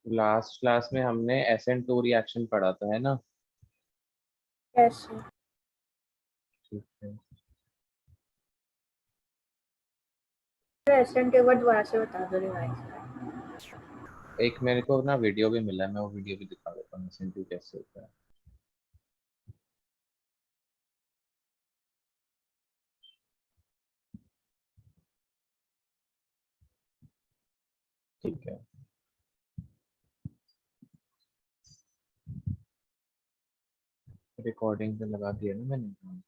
Last class में हमने SN2 reaction पढ़ा था, है ना? कैसे? ठीक है। एसएन के वर्ड दोबारा से बता दो रिवाइज। एक मेरे को ना वीडियो भी मिला है, मैं वो वीडियो भी दिखा देता हूँ SN2 कैसे होता है। ठीक है। रिकॉर्डिंग पे लगा दिया ना मैंने।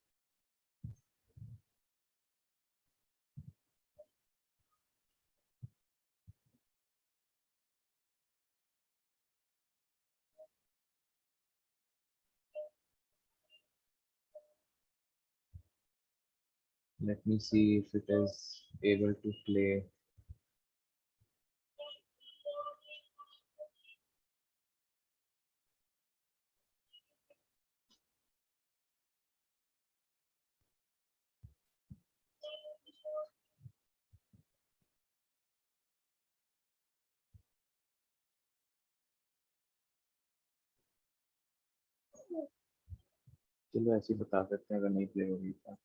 Let me see if it is able to play. चलो ऐसे ही बता सकते हैं अगर नहीं प्ले होगी तो।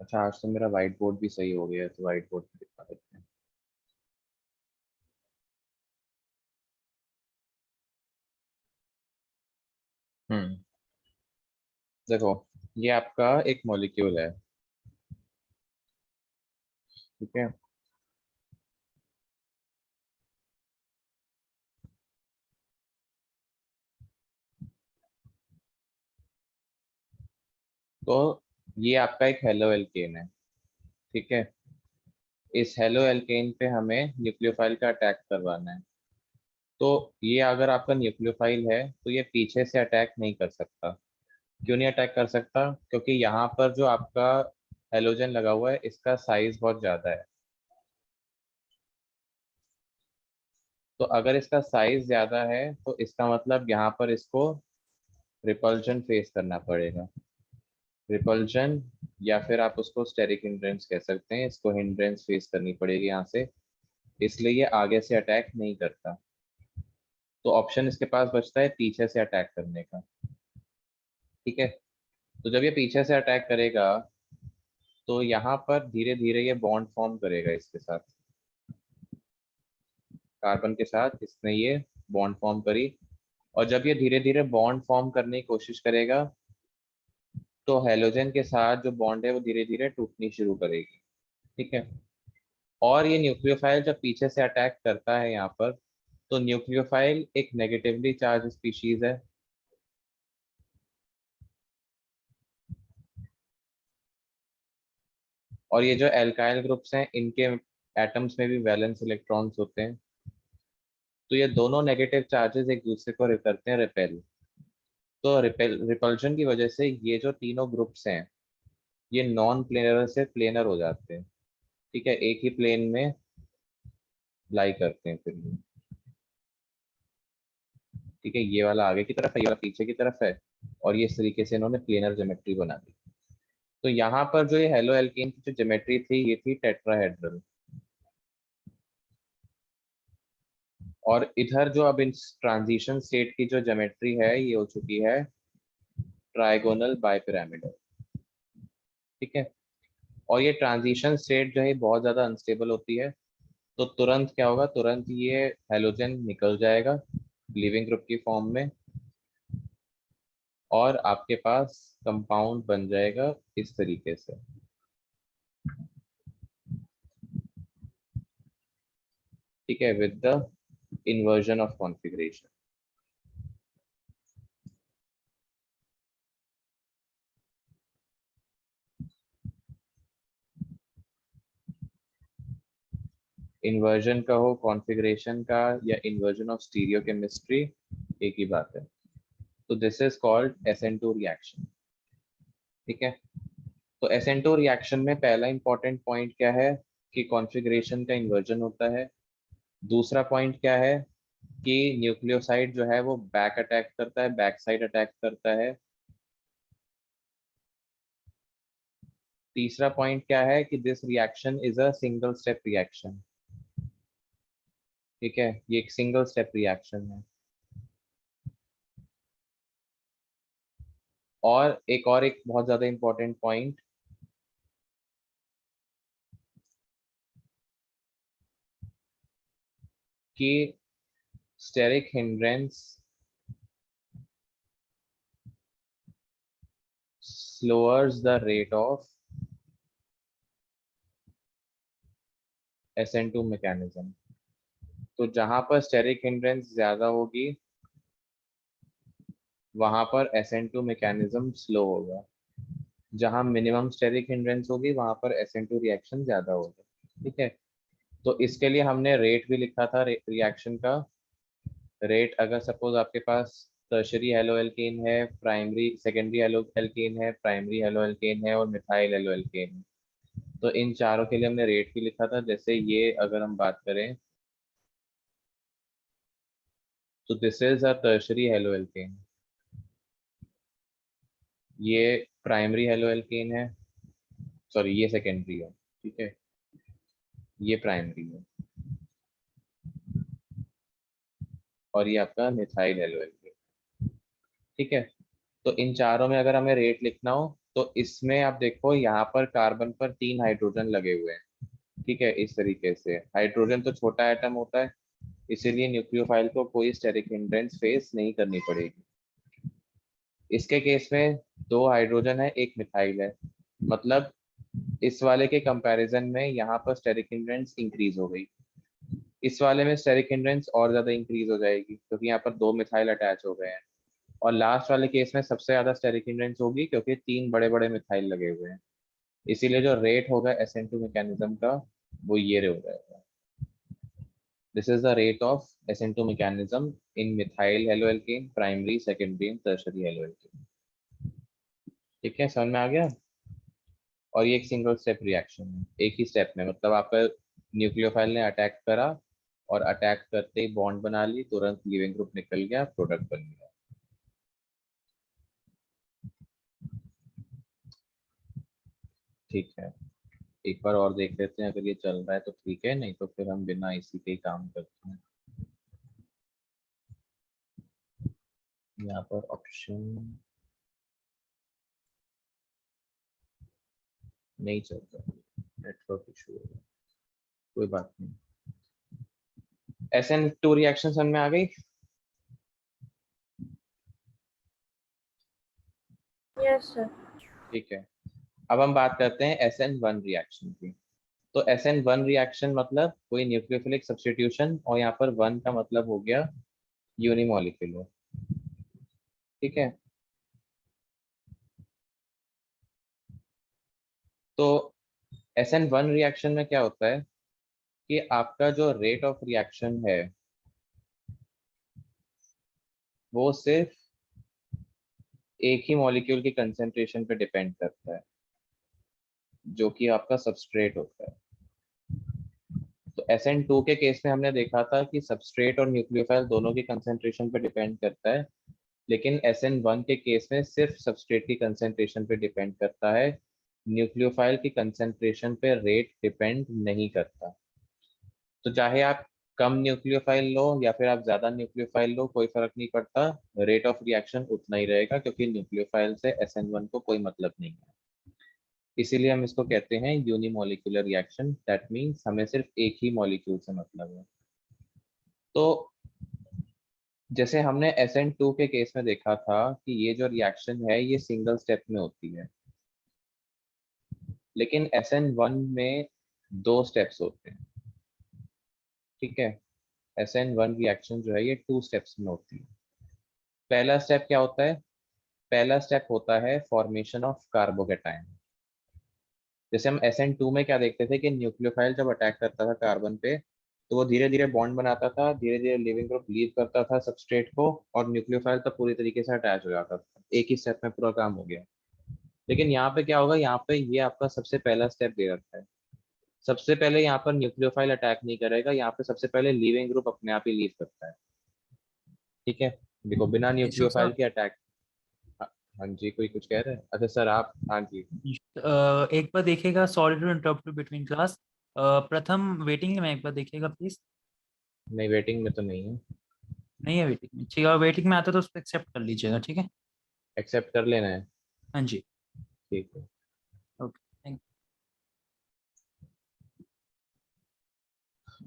अच्छा, आज तो मेरा व्हाइट बोर्ड भी सही हो गया है, तो व्हाइट बोर्ड पे दिखा देते हैं। हम्म। देखो, ये आपका एक मॉलिक्यूल है, ठीक है। तो ये आपका एक हेलो एल्केन है, ठीक है। इस हेलो एल्केन पे हमें न्यूक्लियोफाइल का अटैक करवाना है। तो ये अगर आपका न्यूक्लियोफाइल है तो ये पीछे से अटैक नहीं कर सकता। क्यों नहीं अटैक कर सकता? क्योंकि यहाँ पर जो आपका हेलोजन लगा हुआ है इसका साइज बहुत ज्यादा है। तो अगर इसका साइज ज्यादा है तो इसका मतलब यहाँ पर इसको रिपल्जन फेस करना पड़ेगा। रिपल्जन, या फिर आप उसको स्टेरिक हिंड्रेंस कह सकते हैं, इसको हिंड्रेंस फेस करनी पड़ेगी यहाँ से। इसलिए ये आगे से अटैक नहीं करता। तो ऑप्शन इसके पास बचता है पीछे से अटैक करने का, ठीक है। तो जब ये पीछे से अटैक करेगा तो यहाँ पर धीरे धीरे ये बॉन्ड फॉर्म करेगा इसके साथ, कार्बन के साथ इसने ये बॉन्ड फॉर्म करी। और जब ये धीरे धीरे बॉन्ड फॉर्म करने की कोशिश करेगा तो हेलोजन के साथ जो बॉन्ड है वो धीरे धीरे टूटनी शुरू करेगी, ठीक है। और ये न्यूक्लियोफाइल जब पीछे से अटैक करता है यहाँ पर, तो न्यूक्लियोफाइल एक नेगेटिवली चार्ज स्पीशीज है। और ये जो एल्काइल ग्रुप्स हैं इनके एटम्स में भी वैलेंस इलेक्ट्रॉन्स होते हैं। तो ये दोनों नेगेटिव चार्जेस एक दूसरे को करते हैं रिपेल। तो रिपल्शन की वजह से ये जो तीनों ग्रुप्स हैं ये नॉन प्लेनर से प्लेनर हो जाते हैं, ठीक है। एक ही प्लेन में लाई करते हैं फिर ये, ठीक है। ये वाला आगे की तरफ है, ये वाला पीछे की तरफ है। और ये इस तरीके से इन्होंने प्लेनर ज्योमेट्री बना दी। तो यहाँ पर जो ये हेलो एल्केन की जो ज्योमेट्री थी ये थी टेट्राहेड्रल। और इधर जो अब इस ट्रांजिशन स्टेट की जो ज्योमेट्री है ये हो चुकी है ट्राइगोनल बाइपिरामिडल, ठीक है। और ये ट्रांजिशन स्टेट जो है बहुत ज्यादा अनस्टेबल होती है। तो तुरंत क्या होगा, तुरंत ये हेलोजन निकल जाएगा लिविंग ग्रुप की फॉर्म में, और आपके पास कंपाउंड बन जाएगा इस तरीके से, ठीक है, with the inversion of configuration. Inversion का हो कॉन्फ़िगरेशन का या इन्वर्जन ऑफ स्टीरियोकेमिस्ट्री, एक ही बात है। तो this is called SN2 reaction, ठीक है। तो SN2 रिएक्शन में पहला इंपॉर्टेंट पॉइंट क्या है कि कॉन्फ़िगरेशन का इन्वर्जन होता है। दूसरा पॉइंट क्या है कि न्यूक्लियोसाइड जो है वो बैक अटैक करता है, बैक साइड अटैक करता है। तीसरा पॉइंट क्या है कि this reaction is a single step reaction. ठीक है, ये एक सिंगल स्टेप रिएक्शन है। और एक बहुत ज्यादा इंपॉर्टेंट पॉइंट, कि steric hindrance slowers the rate of SN2 mechanism. तो जहां पर स्टेरिक हिंड्रेंस ज्यादा होगी वहां पर SN2 मैकेनिज्म स्लो होगा, जहां मिनिमम स्टेरिक हिंड्रेंस होगी वहां पर SN2 रिएक्शन ज्यादा होगा। ठीक है, तो इसके लिए हमने रेट भी लिखा था, रिएक्शन का रेट। अगर सपोज आपके पास टर्शरी हेलो एल्केन है, प्राइमरी सेकेंडरी हेलो एल्केन है, प्राइमरी हेलो एल्केन है और मिथाइल हेलो एल्केन है, तो इन चारों के लिए हमने रेट भी लिखा था। जैसे ये अगर हम बात करें तो this is a tertiary halo alkane, ये प्राइमरी हेलो एल्केन है, सॉरी ये सेकेंडरी है। ठीक है, ये प्राइमरी है और ये आपका मिथाइल हेलो एल्केन। ठीक है, तो इन चारों में अगर हमें रेट लिखना हो तो इसमें आप देखो यहाँ पर कार्बन पर 3 हाइड्रोजन लगे हुए हैं। ठीक है, इस तरीके से हाइड्रोजन तो छोटा एटम होता है, इसीलिए न्यूक्लियोफाइल को कोई स्टेरिक हिंड्रेंस फेस नहीं करनी पड़ेगी। इसके केस में 2 हाइड्रोजन है, 1 मिथाइल है, मतलब इस वाले के कंपैरिजन में यहाँ पर स्टेरिक हिंड्रेंस इंक्रीज हो गई, इस वाले में स्टेरिक हिंड्रेंस और ज्यादा इंक्रीज हो जाएगी क्योंकि यहाँ पर 2 मिथाइल अटैच हो गए हैं। और लास्ट वाले केस में सबसे ज्यादा स्टेरिक हिंड्रेंस होगी क्योंकि 3 बड़े बड़े मिथाइल लगे हुए हैं, इसीलिए जो रेट होगा SN2 मैकेनिज्म का वो ये हो जाएगा। This is the rate of SN2 mechanism in methyl haloalkane, primary, secondary and tertiary haloalkane. ठीक है, समझ में आ गया। और ये एक सिंगल स्टेप रिएक्शन है, एक ही स्टेप में, मतलब आपका न्यूक्लियोफाइल ने अटैक करा और अटैक करते ही बॉन्ड बना ली, तुरंत लीविंग ग्रुप निकल गया, प्रोडक्ट बन गया। ठीक है, एक बार और देख लेते हैं, अगर ये चल रहा है तो ठीक है, नहीं तो फिर हम बिना इसी के ही काम करते हैं। यहाँ पर ऑप्शन नहीं चल रहा, नेटवर्क इशू है, कोई बात नहीं। SN2 रिएक्शन समझ में आ गई। Yes sir. ठीक है, अब हम बात करते हैं SN1 रिएक्शन की। तो SN1 रिएक्शन मतलब कोई न्यूक्लियोफिलिक सब्स्टिट्यूशन, और यहाँ पर 1 का मतलब हो गया यूनिमॉलिक्यूलर। ठीक है, तो SN1 रिएक्शन में क्या होता है कि आपका जो रेट ऑफ रिएक्शन है वो सिर्फ एक ही मॉलिक्यूल की कंसेंट्रेशन पे डिपेंड करता है, जो कि आपका सबस्ट्रेट होता है। तो SN2 के केस में हमने देखा था कि सबस्ट्रेट और न्यूक्लियोफाइल दोनों की कंसेंट्रेशन पे डिपेंड करता है, लेकिन SN1 के केस में सिर्फ सबस्ट्रेट की कंसेंट्रेशन पे डिपेंड करता है, न्यूक्लियोफाइल की कंसेंट्रेशन पे रेट डिपेंड नहीं करता। तो चाहे आप कम न्यूक्लियोफाइल लो या फिर आप ज्यादा न्यूक्लियोफाइल लो, कोई फर्क नहीं पड़ता, रेट ऑफ रिएक्शन उतना ही रहेगा क्योंकि न्यूक्लियोफाइल से SN1 को कोई मतलब नहीं है। इसीलिए हम इसको कहते हैं यूनिमोलिकुलर रिएक्शन, दैट मीन्स हमें सिर्फ एक ही मॉलिक्यूल से मतलब है। तो जैसे हमने SN2 के केस में देखा था कि ये जो रिएक्शन है ये सिंगल स्टेप में होती है, लेकिन SN1 में 2 स्टेप्स होते हैं। ठीक है, SN1 रिएक्शन जो है ये 2 स्टेप्स में होती है। पहला स्टेप क्या होता है? पहला स्टेप होता है फॉर्मेशन ऑफ कार्बोकेटाइन। जैसे हम SN2 में क्या देखते थे कि न्यूक्लियोफाइल जब अटैक करता था कार्बन पे तो वो धीरे धीरे बॉन्ड बनाता था, धीरे धीरे लिविंग ग्रुप लीव करता था सबस्ट्रेट को, और न्यूक्लियोफाइल तब पूरी तरीके से अटैच हो जाता था, एक ही स्टेप में पूरा काम हो गया। लेकिन यहाँ पे क्या होगा, यहाँ पे ये आपका सबसे पहला स्टेप दे रखा है। सबसे पहले यहाँ पर न्यूक्लियोफाइल अटैक नहीं करेगा, यहाँ पे सबसे पहले लिविंग ग्रुप अपने आप ही लीव करता है। ठीक है, देखो बिना केशव न्यूक्लियोफाइल सर, के अटैक। हाँ, हाँ जी, कोई कुछ कह रहे हैं? अच्छा सर आप, हाँ जी। एक बार देखिएगा, sorry to interrupt between class. प्रथम वेटिंग में एक बार देखिएगा प्लीज। नहीं, वेटिंग में तो नहीं है। नहीं है वेटिंग में, ठीक है, वेटिंग में आता है तो उसको एक्सेप्ट कर लीजिएगा, ठीक है। एक्सेप्ट कर लेना है। हाँ जी। ठीक है। ओके, थैंक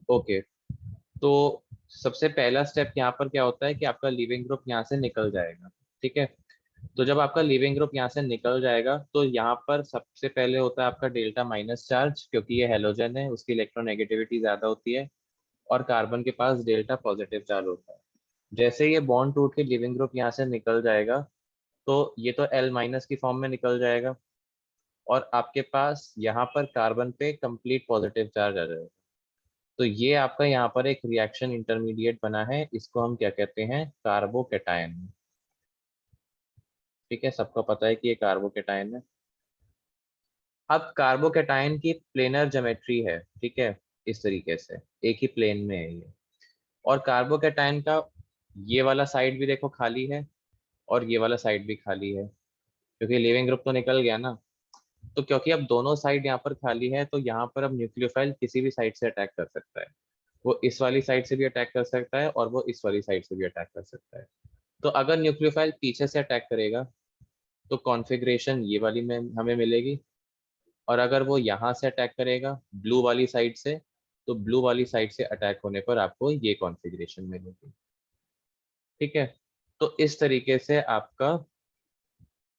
ओके, तो सबसे पहला स्टेप यहाँ पर क्या होता है कि आपका लीविंग ग्रुप यहाँ से निकल जाएगा। ठीक है, तो जब आपका लीविंग ग्रुप यहाँ से निकल जाएगा तो यहाँ पर सबसे पहले होता है आपका डेल्टा माइनस चार्ज, क्योंकि ये हेलोजन है, उसकी इलेक्ट्रोनेगेटिविटी ज्यादा होती है। और कार्बन के पास डेल्टा पॉजिटिव चार्ज होता है। जैसे ये बॉन्ड टूट के लिविंग ग्रुप यहाँ से निकल जाएगा तो ये तो एल माइनस की फॉर्म में निकल जाएगा, और आपके पास यहाँ पर कार्बन पे कंप्लीट पॉजिटिव चार्ज आ जाएगा। तो ये आपका यहाँ पर एक रिएक्शन इंटरमीडिएट बना है, इसको हम क्या कहते हैं, कार्बोकेटायन। ठीक है, सबको पता है कि ये कार्बोकेटायन है। अब कार्बोकेटायन की प्लेनर ज्योमेट्री है, ठीक है, इस तरीके से एक ही प्लेन में है ये। और कार्बोकेटायन का ये वाला साइड भी देखो खाली है, और ये वाला साइड भी खाली है, क्योंकि लिविंग ग्रुप तो निकल गया ना। तो क्योंकि अब दोनों साइड यहाँ पर खाली है, तो यहाँ पर अब न्यूक्लियोफाइल किसी भी साइड से अटैक कर सकता है। वो इस वाली साइड से भी अटैक कर सकता है, और वो इस वाली साइड से भी अटैक कर सकता है। तो अगर न्यूक्लियोफाइल पीछे से अटैक करेगा तो कॉन्फ़िगरेशन ये वाली में हमें मिलेगी, और अगर वो यहाँ से अटैक करेगा ब्लू वाली साइड से, तो ब्लू वाली साइड से अटैक होने पर आपको ये कॉन्फ़िगरेशन मिलेगी। ठीक है, तो इस तरीके से आपका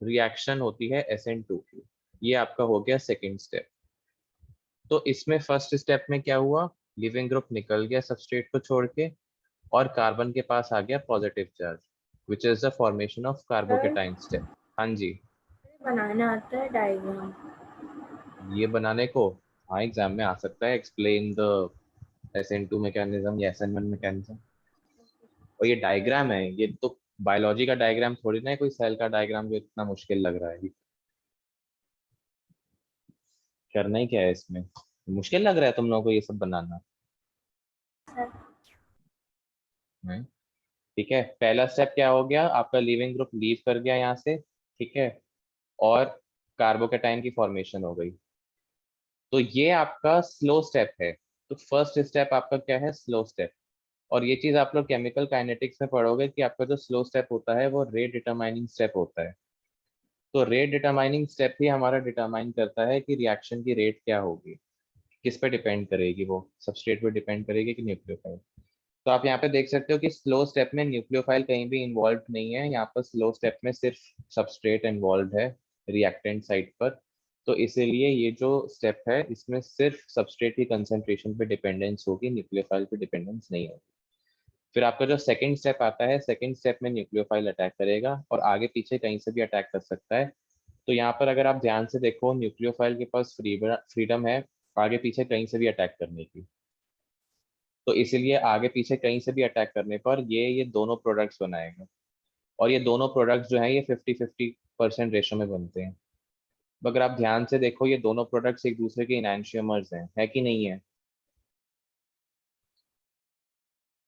रिएक्शन होती है SN2 की। ये आपका हो गया सेकेंड स्टेप। तो इसमें फर्स्ट स्टेप में क्या हुआ, लिविंग ग्रुप निकल गया सबस्ट्रेट को छोड़ के, और कार्बन के पास आ गया positive charge, which is the formation of sir carbocation step. हाँ जी। बनाना आता है डायग्राम? ये बनाने को, हाँ, एग्जाम में आ सकता है, एक्सप्लेन द SN2 मैकेनिज्म या SN1 मैकेनिज्म। और ये डायग्राम है, ये तो बायोलॉजी का डायग्राम थोड़ी ना है, कोई सेल का डायग्राम जो इतना मुश्किल लग रहा है। करना ही क्या है इसमें, मुश्किल लग रहा है तुम लोगों को ये सब बनाना? सर हम्म, ठीक है, पहला स्टेप क्या हो गया, आपका लिविंग ग्रुप लीव कर गया यहाँ से। ठीक है, और कार्बोकेटाइन की फॉर्मेशन हो गई। तो ये आपका स्लो स्टेप है। तो फर्स्ट स्टेप आपका क्या है, स्लो स्टेप। और ये चीज आप लोग केमिकल काइनेटिक्स में पढ़ोगे कि आपका जो स्लो स्टेप होता है वो रेट डिटरमाइनिंग स्टेप होता है। तो रेट डिटरमाइनिंग स्टेप ही हमारा डिटरमाइन करता है कि रिएक्शन की रेट क्या होगी। किस पे डिपेंड करेगी, वो सबस्ट्रेट पे डिपेंड करेगी कि न्यूक्लियोफाइल। तो आप यहाँ पे देख सकते हो कि स्लो स्टेप में न्यूक्लियोफाइल कहीं भी इन्वॉल्व नहीं है, यहाँ पर स्लो स्टेप में सिर्फ सबस्ट्रेट इन्वॉल्व है रिएक्टेंट साइड पर। तो इसीलिए ये जो स्टेप है इसमें सिर्फ सबस्ट्रेट की कंसेंट्रेशन पे डिपेंडेंस होगी, न्यूक्लियोफाइल पे डिपेंडेंस नहीं होगी। फिर आपका जो सेकंड स्टेप आता है, सेकंड स्टेप में न्यूक्लियोफाइल अटैक करेगा, और आगे पीछे कहीं से भी अटैक कर सकता है। तो यहाँ पर अगर आप ध्यान से देखो, न्यूक्लियोफाइल के पास फ्रीडम है आगे पीछे कहीं से भी अटैक करने की। तो इसीलिए आगे पीछे कहीं से भी अटैक करने पर ये दोनों प्रोडक्ट्स बनाएगा। और ये दोनों प्रोडक्ट्स जो हैं ये 50-50% रेशो में बनते हैं। अगर आप ध्यान से देखो, ये दोनों प्रोडक्ट्स एक दूसरे के इनैंशियोमर्स हैं, है कि नहीं है?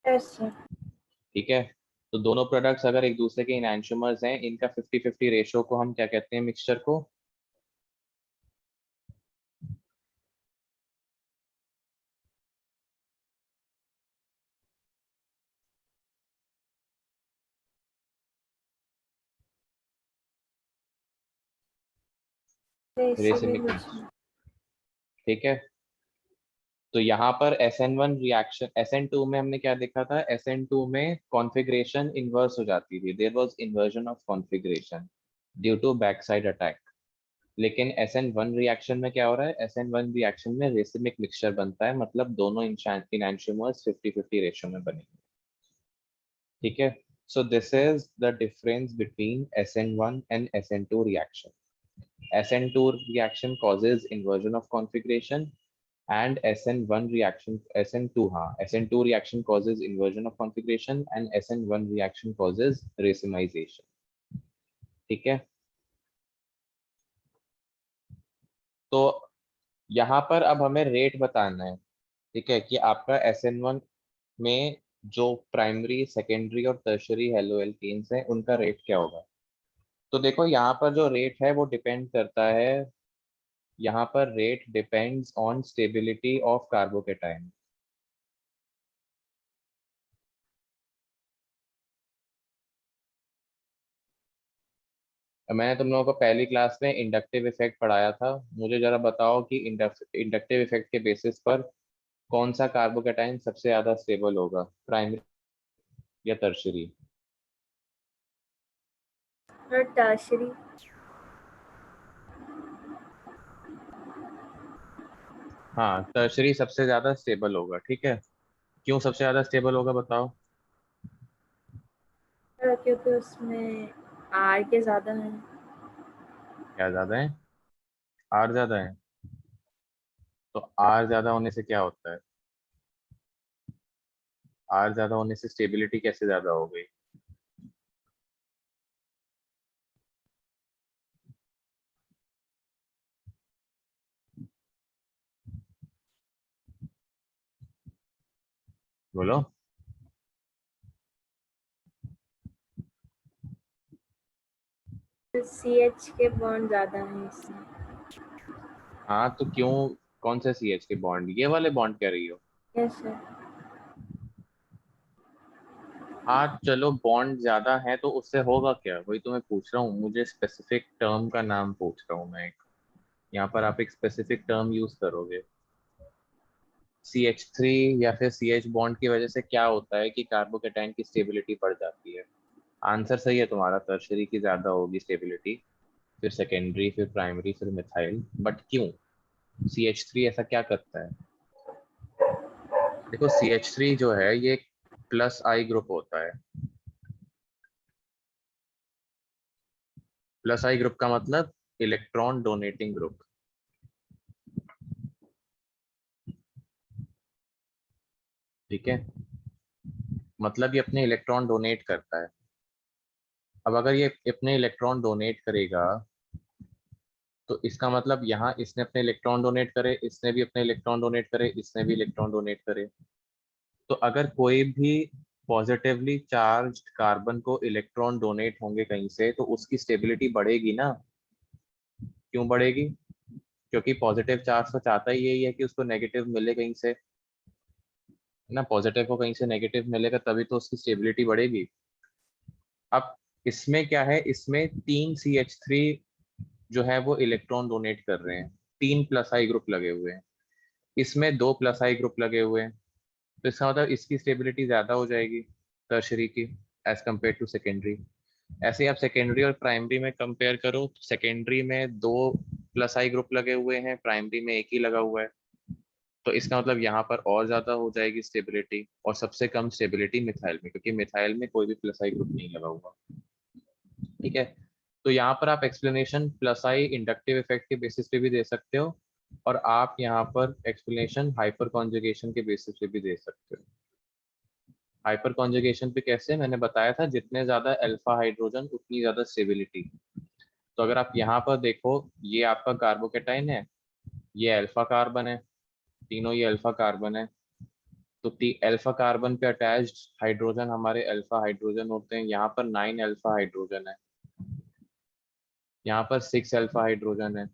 Yes sir. ठीक है, तो दोनों प्रोडक्ट्स अगर एक दूसरे के इनैंशियोमर्स हैं, इनका 50-50 रेशो को हम क्या कहते हैं, मिक्सचर को? Racemic racemic mixture. मिक्सचर। ठीक है, तो यहाँ पर SN1 रिएक्शन, SN2 में हमने क्या देखा था, SN2 में कॉन्फ़िगरेशन इन्वर्स हो जाती थी, there was inversion of configuration due to back side attack. लेकिन SN1 रिएक्शन में क्या हो रहा है, SN1 रिएक्शन में रेसिमिक मिक्सचर बनता है, मतलब दोनों इनैंशियोमर्स 50-50 रेशियो में बनेंगे। ठीक है, so this is the difference between SN1 and SN2 reaction. SN2 reaction causes inversion of configuration, and SN2 हाँ, SN2 reaction causes inversion of configuration and SN1 reaction causes racemization. ठीक है, तो यहाँ पर अब हमें रेट बताना है। ठीक है, कि आपका SN1 में जो प्राइमरी, सेकेंडरी और टर्शरी हेलो एल्केन्स हैं उनका रेट क्या होगा। तो देखो यहाँ पर जो रेट है वो डिपेंड करता है, यहाँ पर rate depends on stability of carbocation. मैंने तुम लोगों को पहली क्लास में इंडक्टिव इफेक्ट पढ़ाया था। मुझे जरा बताओ कि इंडक्टिव इफेक्ट के बेसिस पर कौन सा कार्बोकेटाइन सबसे ज्यादा स्टेबल होगा, प्राइमरी या टर्शियरी? और टर्शरी। हाँ, टर्शियरी सबसे ज्यादा स्टेबल होगा। ठीक है, क्यों सबसे ज्यादा स्टेबल होगा बताओ? क्योंकि उसमें आर के ज़्यादा हैं। क्या ज्यादा है? आर ज्यादा है? तो आर ज्यादा होने से क्या होता है? आर ज्यादा होने से स्टेबिलिटी कैसे ज्यादा हो गई? बोलो। सी एच के बॉन्ड ज़्यादा हैं इसमें। हाँ तो क्यों? कौन से सी एच के बॉन्ड, ये वाले बॉन्ड कह रही हो? Yes sir. हाँ चलो, बॉन्ड ज्यादा है तो उससे होगा क्या, वही तो मैं पूछ रहा हूँ। मुझे स्पेसिफिक टर्म का नाम पूछ रहा हूँ मैं एक। यहाँ पर आप एक स्पेसिफिक टर्म यूज करोगे। CH3 या फिर CH बॉन्ड की वजह से क्या होता है कि कार्बोकेटाइन की स्टेबिलिटी बढ़ जाती है? आंसर सही है तुम्हारा, टर्शियरी की ज्यादा होगी स्टेबिलिटी, फिर सेकेंडरी, फिर प्राइमरी, फिर मिथाइल। बट क्यों? CH3 ऐसा क्या करता है? देखो, CH3 जो है ये प्लस आई ग्रुप होता है। प्लस आई ग्रुप का मतलब इलेक्ट्रॉन डोनेटिंग ग्रुप। ठीक है, मतलब ये अपने इलेक्ट्रॉन डोनेट करता है। अब अगर ये अपने इलेक्ट्रॉन डोनेट करेगा तो इसका मतलब यहाँ इसने अपने इलेक्ट्रॉन डोनेट करे, इसने भी अपने इलेक्ट्रॉन डोनेट करे, इसने भी इलेक्ट्रॉन डोनेट करे। तो अगर कोई भी पॉजिटिवली चार्ज्ड कार्बन को इलेक्ट्रॉन डोनेट होंगे कहीं से तो उसकी स्टेबिलिटी बढ़ेगी ना। क्यों बढ़ेगी? क्योंकि पॉजिटिव चार्ज तो चाहता ही यही है कि उसको नेगेटिव मिले कहीं से, है ना। पॉजिटिव को कहीं से नेगेटिव मिलेगा तभी तो उसकी स्टेबिलिटी बढ़ेगी। अब इसमें क्या है, इसमें 3 CH3 जो है वो इलेक्ट्रॉन डोनेट कर रहे हैं, 3 प्लस आई ग्रुप लगे हुए हैं, इसमें 2 प्लस आई ग्रुप लगे हुए हैं। तो इसका मतलब इसकी स्टेबिलिटी ज्यादा हो जाएगी टर्शरी की, एज कम्पेयर टू सेकेंडरी। ऐसे ही आप सेकेंडरी और प्राइमरी में कंपेयर करो, सेकेंडरी में 2 प्लस आई ग्रुप लगे हुए हैं, प्राइमरी में एक ही लगा हुआ है। तो इसका मतलब यहाँ पर और ज्यादा हो जाएगी स्टेबिलिटी, और सबसे कम स्टेबिलिटी मिथाइल में, क्योंकि मिथाइल में कोई भी प्लस आई ग्रुप नहीं लगा हुआ। ठीक है, तो यहाँ पर आप एक्सप्लेनेशन प्लस आई इंडक्टिव इफेक्ट के बेसिस पे भी दे सकते हो, और आप यहाँ पर एक्सप्लेनेशन हाइपर कॉन्जुगेशन के बेसिस पे भी दे सकते हो। हाइपर कॉन्जुगेशन पे कैसे, मैंने बताया था, जितने ज्यादा अल्फा हाइड्रोजन उतनी ज्यादा स्टेबिलिटी। तो अगर आप यहाँ पर देखो, ये आपका कार्बोकेटाइन है, ये अल्फा कार्बन है, तीनों ये अल्फा कार्बन है। तो अल्फा कार्बन पे अटैच्ड हाइड्रोजन हमारे अल्फा हाइड्रोजन होते हैं। यहाँ पर 9 अल्फा हाइड्रोजन है, यहाँ पर 6 अल्फा हाइड्रोजन है,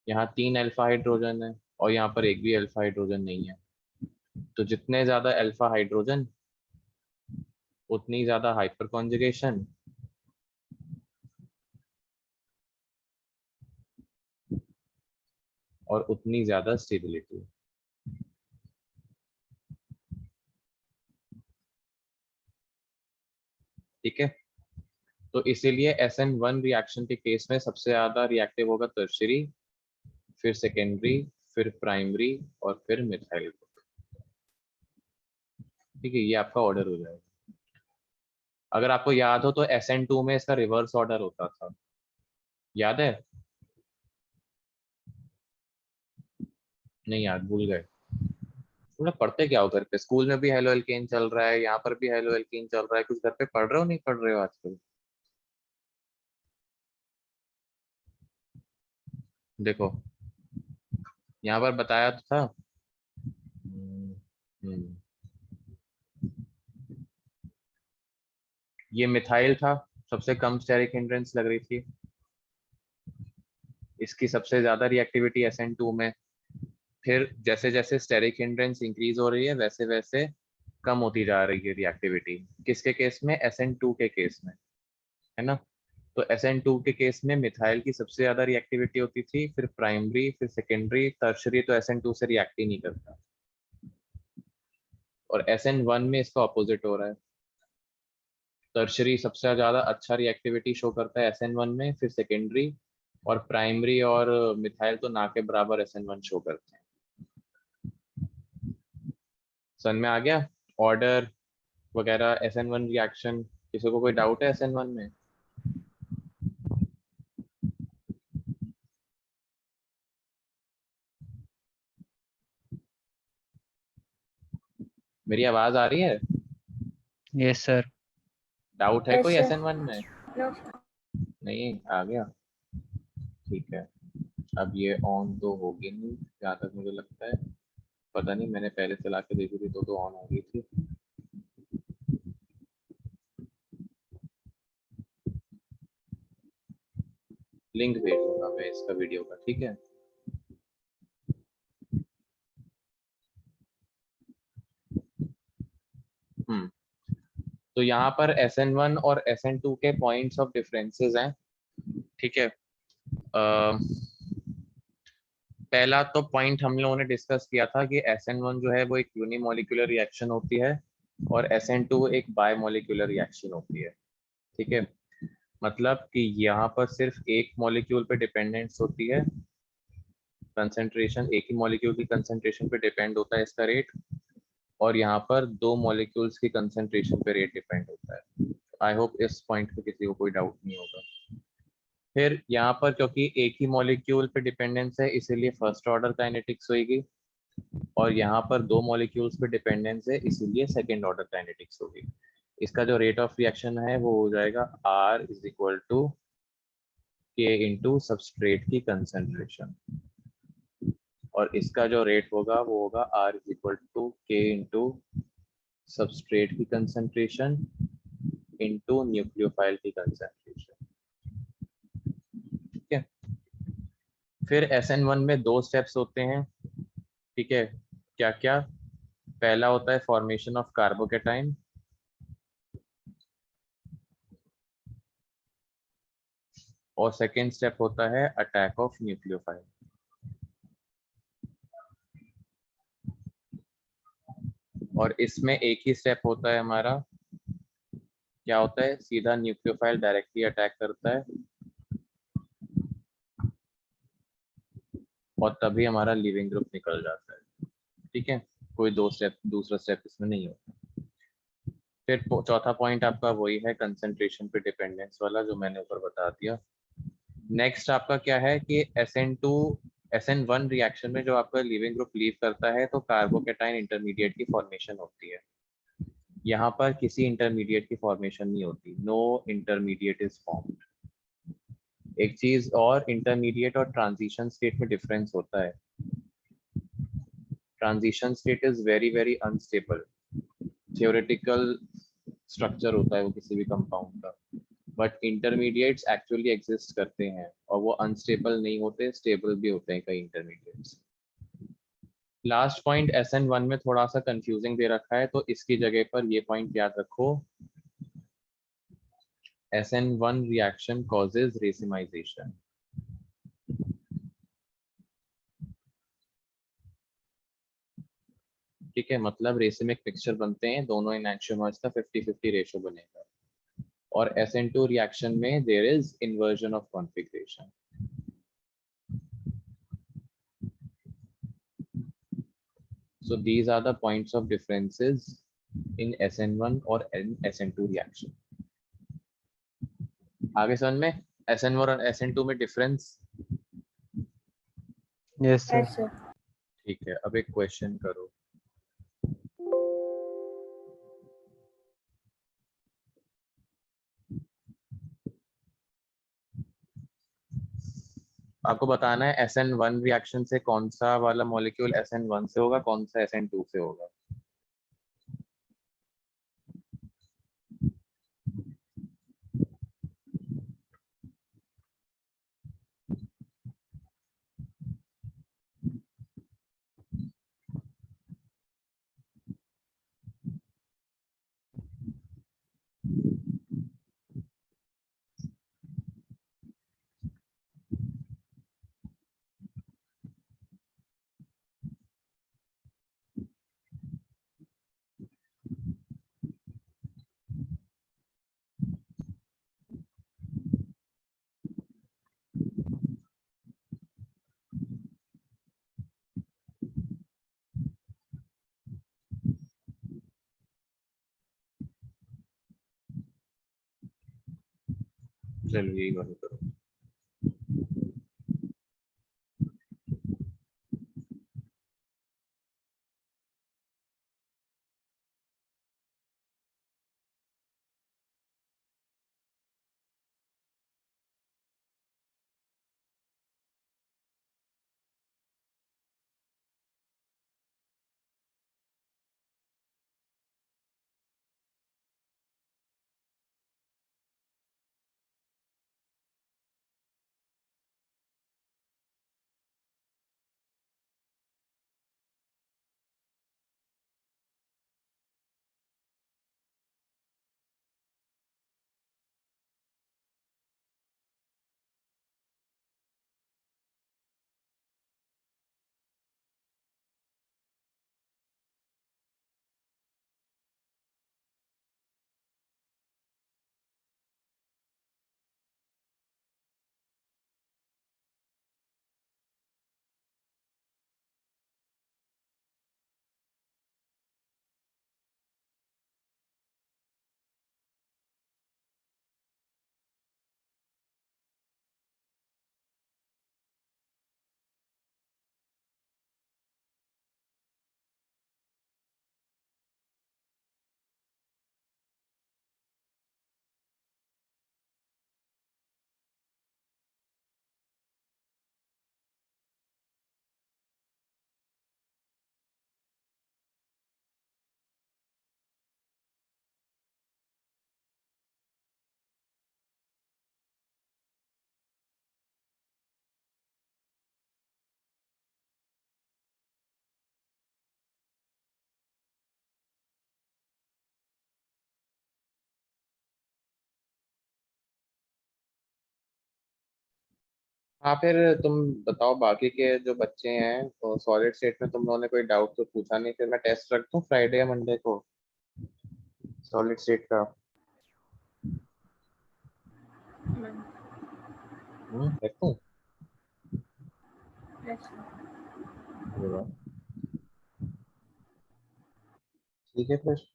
यहाँ 3 अल्फा हाइड्रोजन है, और यहाँ पर एक भी अल्फा हाइड्रोजन नहीं है। तो जितने ज्यादा अल्फा हाइड्रोजन उतनी ज्यादा हाइपर कॉन्जुगेशन, और उतनी ज्यादा स्टेबिलिटी। ठीक है, तो इसीलिए SN1 रिएक्शन के केस में सबसे ज्यादा रिएक्टिव होगा टर्शियरी, फिर सेकेंडरी, फिर प्राइमरी, और फिर मिथाइल ग्रुप। ठीक है, ये आपका ऑर्डर हो जाएगा। अगर आपको याद हो तो SN2 में इसका रिवर्स ऑर्डर होता था, याद है? नहीं याद, भूल गए? थोड़ा पढ़ते क्या हो घर पे, स्कूल में भी हेलो एल्केन चल रहा है, यहाँ पर भी हेलो एल्केन चल रहा है, कुछ घर पे पढ़ रहे हो नहीं पढ़ रहे हो आजकल? देखो, यहाँ पर बताया तो था। हम्म, हम्म, ये मिथाइल था, सबसे कम स्टेरिक हिंड्रेंस लग रही थी, इसकी सबसे ज्यादा रिएक्टिविटी SN2 में। फिर जैसे जैसे स्टेरिक हिंड्रेंस इंक्रीज हो रही है वैसे वैसे कम होती जा रही है रिएक्टिविटी। किसके केस में? SN2 के केस में, है ना। तो SN2 के केस में मिथाइल की सबसे ज्यादा रिएक्टिविटी होती थी, फिर प्राइमरी, फिर सेकेंडरी, टर्शरी तो SN2 से रिएक्ट ही नहीं करता। और SN1 में इसका ऑपोजिट हो रहा है, टर्शरी सबसे ज्यादा अच्छा रिएक्टिविटी शो करता है SN1 में, फिर सेकेंडरी, और प्राइमरी और मिथाइल तो ना के बराबर SN1 शो करते हैं। समझ में आ गया ऑर्डर वगैरह SN1 रिएक्शन? किसी को कोई डाउट है SN1 में? मेरी आवाज आ रही है? Yes sir. डाउट है Yes, कोई sir. SN1 में? No, sir. नहीं आ गया, ठीक है। अब ये ऑन तो होगी नहीं जहाँ तक मुझे लगता है, पता नहीं, मैंने पहले चला के देखी थी तो ऑन हो गई थी। लिंक भेज दूंगा मैं इसका वीडियो का, ठीक है। तो यहाँ पर SN1 और SN2 के पॉइंट्स ऑफ डिफरेंसेस हैं, ठीक है। पहला तो पॉइंट हम लोगों ने डिस्कस किया था कि SN1 जो है वो एक यूनिमोलिकुलर रिएक्शन होती है और SN2 एक बायमोलिकुलर रिएक्शन होती है, ठीक है। मतलब कि यहाँ पर सिर्फ एक मॉलिक्यूल पे डिपेंडेंस होती है, कंसंट्रेशन एक ही मॉलिक्यूल की कंसंट्रेशन पे डिपेंड होता है इसका रेट, और यहाँ पर दो मॉलिक्यूल्स की कंसंट्रेशन पे रेट डिपेंड होता है। आई होप इस पॉइंट पे किसी को कोई डाउट नहीं होगा। फिर यहाँ पर क्योंकि एक ही मॉलिक्यूल पे डिपेंडेंस है इसीलिए फर्स्ट ऑर्डर काइनेटिक्स होगी, और यहाँ पर दो मॉलिक्यूल्स पे डिपेंडेंस है इसीलिए सेकेंड ऑर्डर काइनेटिक्स होगी। इसका जो रेट ऑफ रिएक्शन है वो हो जाएगा R इज इक्वल टू के इंटू सबस्ट्रेट की कंसंट्रेशन, और इसका जो रेट होगा वो होगा R इज इक्वल टू के इंटू सबस्ट्रेट की कंसंट्रेशन इंटू न्यूक्लियोफाइल की कंसंट्रेशन, ठीक है। फिर SN1 में दो स्टेप्स होते हैं, ठीक है। क्या क्या? पहला होता है फॉर्मेशन ऑफ कार्बोकेटाइन, और सेकेंड स्टेप होता है अटैक ऑफ न्यूक्लियोफाइल। और इसमें एक ही स्टेप होता है हमारा, क्या होता है, सीधा न्यूक्लियोफाइल डायरेक्टली अटैक करता है और तभी हमारा लिविंग ग्रुप निकल जाता है, ठीक है। कोई दूसरा स्टेप इसमें नहीं होता। फिर चौथा पॉइंट आपका वही है कंसंट्रेशन पे डिपेंडेंस वाला जो मैंने ऊपर बता दिया। नेक्स्ट आपका क्या है कि SN1 रिएक्शन में जो आपका लिविंग ग्रुप लीव करता है तो कार्बोकेटाइन इंटरमीडिएट की फॉर्मेशन होती है। यहाँ पर किसी इंटरमीडिएट की फॉर्मेशन नहीं होती, नो इंटरमीडिएट इज फॉर्म्ड। एक चीज और, इंटरमीडिएट और ट्रांजिशन स्टेट में डिफरेंस होता है। Transition state is very very unstable, theoretical structure होता है वो किसी भी कंपाउंड का, बट इंटरमीडिएट्स एक्चुअली एग्जिस्ट करते हैं और वो अनस्टेबल नहीं होते, स्टेबल भी होते हैं कई इंटरमीडिएट्स। लास्ट पॉइंट SN1 में थोड़ा सा कंफ्यूजिंग दे रखा है तो इसकी जगह पर ये पॉइंट याद रखो, SN1 reaction causes racemization। ठीक है, मतलब रेसिमिक मिक्सचर बनते हैं दोनों एनैंटियोमर्स का 50-50 रेशो बनेगा, और SN2 रिएक्शन में there is inversion of configuration. So these are the points of differences in SN1 और in SN2 reaction। आगे समझ में SN1 और SN2 में difference? Yes sir. Yes, sir. ठीक है, अब एक क्वेश्चन करो। आपको बताना है SN1 रिएक्शन से कौन सा वाला मॉलिक्यूल SN1 से होगा, कौन सा SN2 से होगा। चलो यही बात करो। हाँ फिर तुम बताओ बाकी के जो बच्चे हैं, तो सॉलिड स्टेट में तुम लोगों ने कोई डाउट तो पूछा नहीं, फिर मैं टेस्ट रख दूं फ्राइडे या मंडे को सॉलिड स्टेट का। रखूं? अरे वाह, ठीक है फिर।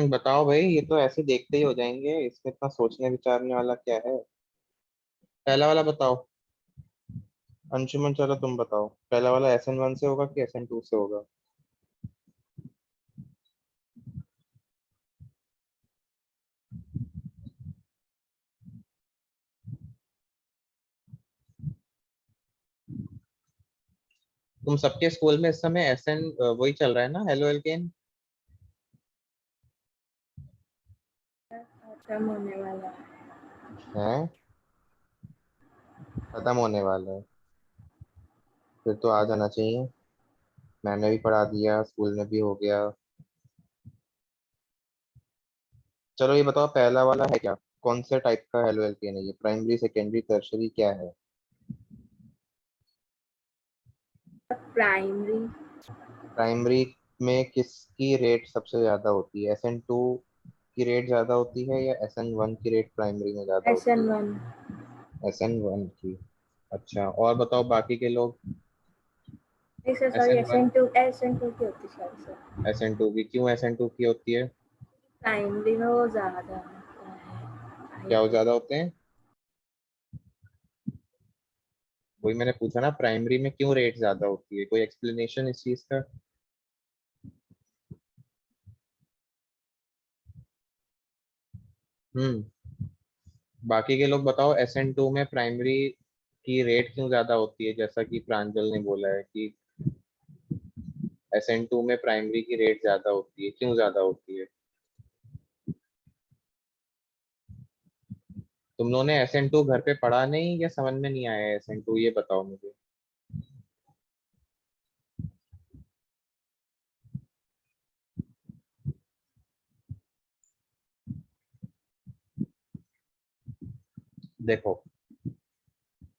बताओ भाई, ये तो ऐसे देखते ही हो जाएंगे, इसमें इतना सोचने विचारने वाला क्या है। पहला वाला बताओ। अंशुमन चलो तुम बताओ, पहला वाला SN1 से होगा कि SN2 से होगा? तुम सबके स्कूल में इस समय SN वही चल रहा है ना, हेलो एल्केन? खत्म होने वाला है। है, खत्म होने वाला है? फिर तो आ जाना चाहिए, मैंने भी पढ़ा दिया, स्कूल में भी हो गया। चलो ये बताओ, पहला वाला है क्या, कौन से टाइप का हेलो एल्केन है ये, प्राइमरी सेकेंडरी टर्शरी क्या है? प्राइमरी। प्राइमरी में किसकी रेट सबसे ज्यादा होती है, SN2 की रेट ज्यादा होती है या SN1 की रेट प्राइमरी में ज्यादा होती है? SN1। SN1 की। अच्छा, और बताओ बाकी के लोग। ऐसे S sorry N one SN2 की होती शायद से। SN2 की क्यों, SN2 की होती है? प्राइमरी में वो ज्यादा होता है क्या वो हाइट। ज्यादा होते हैं? वही मैंने पूछा ना, प्राइमरी में क्यों रेट ज्यादा होती है, कोई एक्सप्लेनेशन इस चीज का? हम्म बाकी के लोग बताओ, SN2 में प्राइमरी की रेट क्यों ज्यादा होती है, जैसा कि प्रांजल ने बोला है कि SN2 में प्राइमरी की रेट ज्यादा होती है, क्यों ज्यादा होती है? तुम लोगों ने SN2 घर पे पढ़ा नहीं या समझ में नहीं आया SN2, ये बताओ मुझे। देखो,